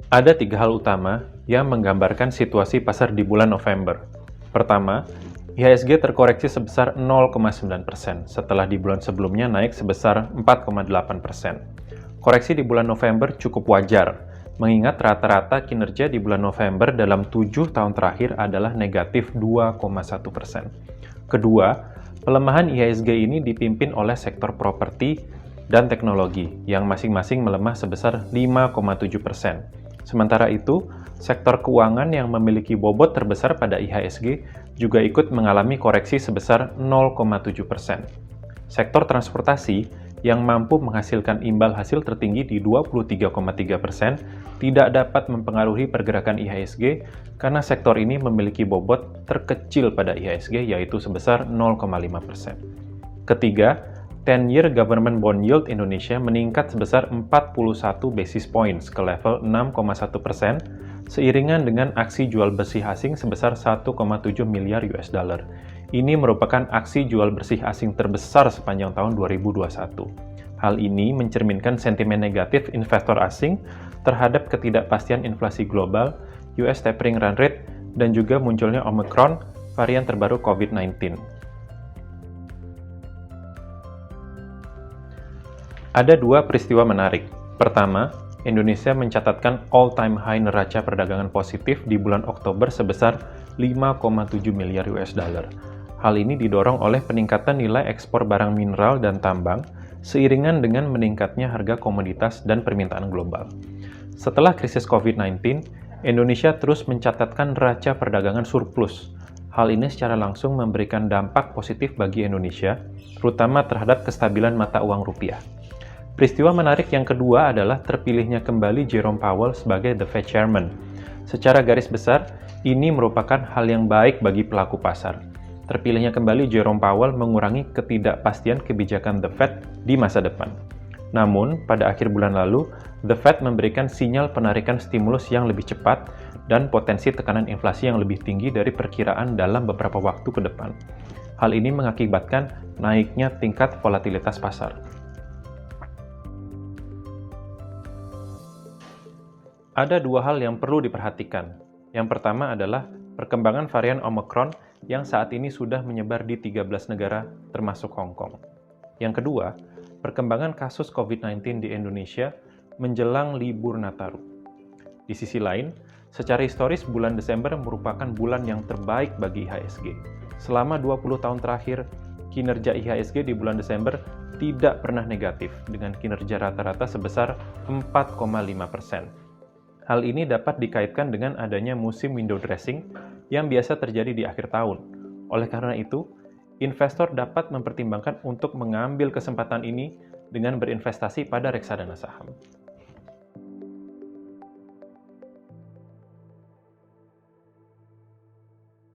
Ada tiga hal utama yang menggambarkan situasi pasar di bulan November. Pertama, IHSG terkoreksi sebesar 0,9% setelah di bulan sebelumnya naik sebesar 4,8%. Koreksi di bulan November cukup wajar, mengingat rata-rata kinerja di bulan November dalam 7 tahun terakhir adalah negatif 2,1%. Kedua, pelemahan IHSG ini dipimpin oleh sektor properti dan teknologi yang masing-masing melemah sebesar 5,7%. Sementara itu, sektor keuangan yang memiliki bobot terbesar pada IHSG juga ikut mengalami koreksi sebesar 0,7%. Sektor transportasi yang mampu menghasilkan imbal hasil tertinggi di 23,3% tidak dapat mempengaruhi pergerakan IHSG karena sektor ini memiliki bobot terkecil pada IHSG yaitu sebesar 0,5%. Ketiga, 10-year government bond yield Indonesia meningkat sebesar 41 basis points ke level 6,1% seiringan dengan aksi jual bersih asing sebesar 1,7 miliar US dollar. Ini merupakan aksi jual bersih asing terbesar sepanjang tahun 2021. Hal ini mencerminkan sentimen negatif investor asing terhadap ketidakpastian inflasi global, US tapering run rate, dan juga munculnya Omicron, varian terbaru COVID-19. Ada dua peristiwa menarik. Pertama, Indonesia mencatatkan all-time high neraca perdagangan positif di bulan Oktober sebesar 5,7 miliar US dollar. Hal ini didorong oleh peningkatan nilai ekspor barang mineral dan tambang seiringan dengan meningkatnya harga komoditas dan permintaan global. Setelah krisis COVID-19, Indonesia terus mencatatkan neraca perdagangan surplus. Hal ini secara langsung memberikan dampak positif bagi Indonesia, terutama terhadap kestabilan mata uang rupiah. Peristiwa menarik yang kedua adalah terpilihnya kembali Jerome Powell sebagai The Fed Chairman. Secara garis besar, ini merupakan hal yang baik bagi pelaku pasar. Terpilihnya kembali Jerome Powell mengurangi ketidakpastian kebijakan The Fed di masa depan. Namun, pada akhir bulan lalu, The Fed memberikan sinyal penarikan stimulus yang lebih cepat dan potensi tekanan inflasi yang lebih tinggi dari perkiraan dalam beberapa waktu ke depan. Hal ini mengakibatkan naiknya tingkat volatilitas pasar. Ada dua hal yang perlu diperhatikan. Yang pertama adalah perkembangan varian Omicron yang saat ini sudah menyebar di 13 negara termasuk Hong Kong. Yang kedua, perkembangan kasus COVID-19 di Indonesia menjelang libur Nataru. Di sisi lain, secara historis bulan Desember merupakan bulan yang terbaik bagi IHSG. Selama 20 tahun terakhir, kinerja IHSG di bulan Desember tidak pernah negatif dengan kinerja rata-rata sebesar 4,5%. Hal ini dapat dikaitkan dengan adanya musim window dressing yang biasa terjadi di akhir tahun. Oleh karena itu, investor dapat mempertimbangkan untuk mengambil kesempatan ini dengan berinvestasi pada reksadana saham.